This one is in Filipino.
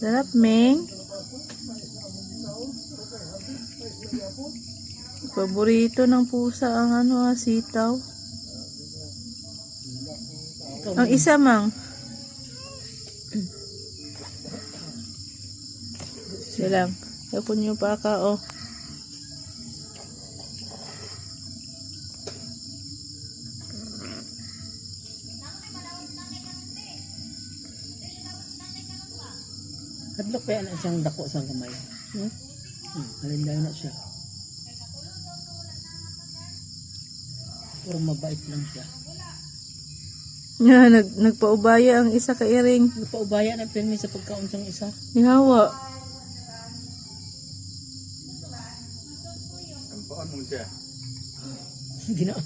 Sarap, Ming. Paborito ng pusa ang sitaw. Ang isa, Mang. Silang. Yapon nyo pa ka, oh. Hadlok kaya na siyang dako sa kamay. Halindayo na siya. Pero mabait lang siya. Nga, nagpaubaya ang isa ka iring. Nagpaubaya na pirmi sa pagkaunsang isa. Ihawa. Ang paan mo siya. Ginaon.